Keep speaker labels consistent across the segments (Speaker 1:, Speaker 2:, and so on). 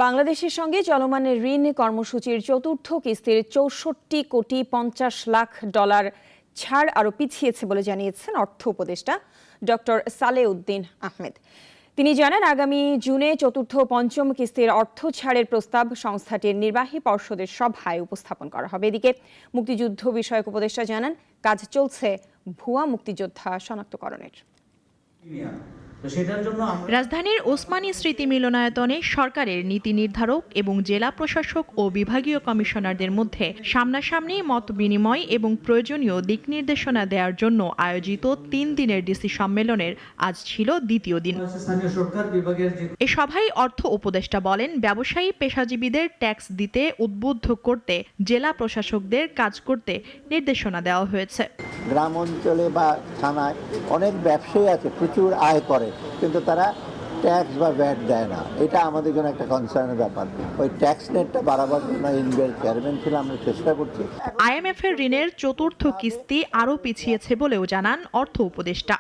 Speaker 1: বাংলাদেশের সঙ্গে চলমান ঋণ কর্মসূচির চতুর্থ কিস্তির ৬৪,৫০,০০,০০০ ডলার ছাড় আরও পিছিয়েছে বলে জানিয়েছেন অর্থ উপদেষ্টা ডক্টর সালেউদ্দিন আহমেদ। তিনি জানান, আগামী জুনে চতুর্থ ও পঞ্চম কিস্তির অর্থ ছাড়ের প্রস্তাব সংস্থাটির নির্বাহী পর্ষদের সভায় উপস্থাপন করা হবে। এদিকে মুক্তিযুদ্ধ বিষয়ক উপদেষ্টা জানান, কাজ চলছে ভুয়া মুক্তিযোদ্ধা শনাক্তকরণের।
Speaker 2: রাজধানীর ওসমানী স্মৃতি মিলনায়তনে সরকারের নীতি নির্ধারক এবং জেলা প্রশাসক ও বিভাগীয় কমিশনারদের মধ্যে সামনাসামনি মত বিনিময় এবং প্রয়োজনীয় দিক নির্দেশনা দেওয়ার জন্য আয়োজিত 3 দিনের ডিসি সম্মেলনের আজ ছিল দ্বিতীয় দিন। এ সভায় অর্থ উপদেষ্টা বলেন, ব্যবসায়ী পেশাজীবীদের ট্যাক্স দিতে উদ্বুদ্ধ করতে জেলা প্রশাসকদের কাজ করতে নির্দেশনা দেওয়া হয়েছে।
Speaker 3: গ্রাম অঞ্চলে বা থানায় অনেক ব্যবসায়ী আছে, প্রচুর আয় করে, কিন্তু তারা ট্যাক্স বা ভ্যাট দেয় না। এটা আমাদের জন্য একটা কনসার্নের ব্যাপার। ওই ট্যাক্স নেটটা বাড়াবার জন্য ইনবিল চেয়ারম্যান ছিল, আমরা চেষ্টা করছি।
Speaker 2: IMF এর ঋণের চতুর্থ কিস্তি আরও পিছিয়েছে বলেও জানান অর্থ উপদেষ্টা।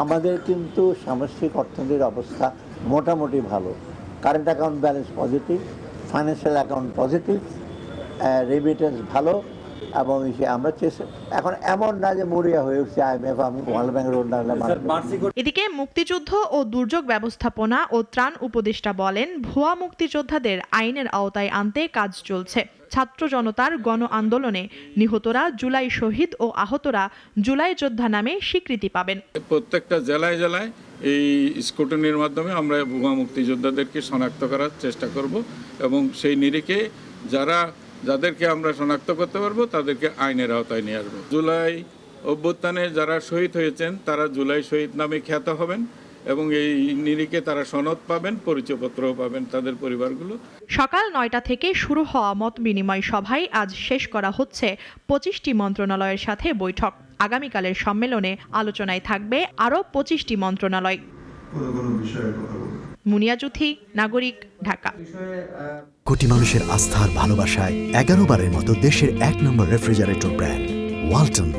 Speaker 3: আমাদের কিন্তু সামষ্টিক অর্থনীতির অবস্থা মোটামুটি ভালো। Current account balance positive, financial account positive, remittance ভালো, এবং আমরা এখন এমন না যে মরিয়া হয়ে উঠছে IMF, আমি ওয়ার্ল্ড ব্যাংক রোড না।
Speaker 2: এদিকে মুক্তিযুদ্ধ ও দুর্যোগ ব্যবস্থাপনা ও ত্রাণ উপদেষ্টা বলেন, ভুয়া মুক্তিযোদ্ধাদের আইনের আওতায় আনতে কাজ চলছে। ছাত্র জনতার গণ আন্দোলনে নিহতরা জুলাই শহীদ ও আহতরা জুলাই যোদ্ধা নামে স্বীকৃতি পাবেন।
Speaker 4: প্রত্যেকটা জেলায় জেলায় এই স্কুটনির মাধ্যমে আমরা ভুয়া মুক্তিযোদ্ধাদেরকে শনাক্ত করার চেষ্টা করব এবং সেই নিরিখে যাদেরকে আমরা শনাক্ত করতে পারবো তাদেরকে আইনের আওতায় নিয়ে আসবো। জুলাই অভ্যুত্থানে যারা শহীদ হয়েছেন তারা জুলাই শহীদ নামে খ্যাত হবেন এবং এই নিরিখে তারা সনদ পাবেন, পরিচয়পত্রও পাবেন তাদের পরিবারগুলো।
Speaker 2: সকাল 9টা থেকে শুরু হওয়া মত বিনিময় সভায় আজ শেষ করা হচ্ছে 25টি মন্ত্রণালয়ের সাথে বৈঠক। আগামীকালের সম্মেলনে আলোচনায় থাকবে আরও 25টি মন্ত্রণালয়। মুনিয়া জুথি, নাগরিক, ঢাকা।
Speaker 5: কোটি মানুষের আস্থার ভালোবাসায় 11 বারের মতো দেশের 1 নম্বর রেফ্রিজারেটর ব্র্যান্ড ওয়ালটন।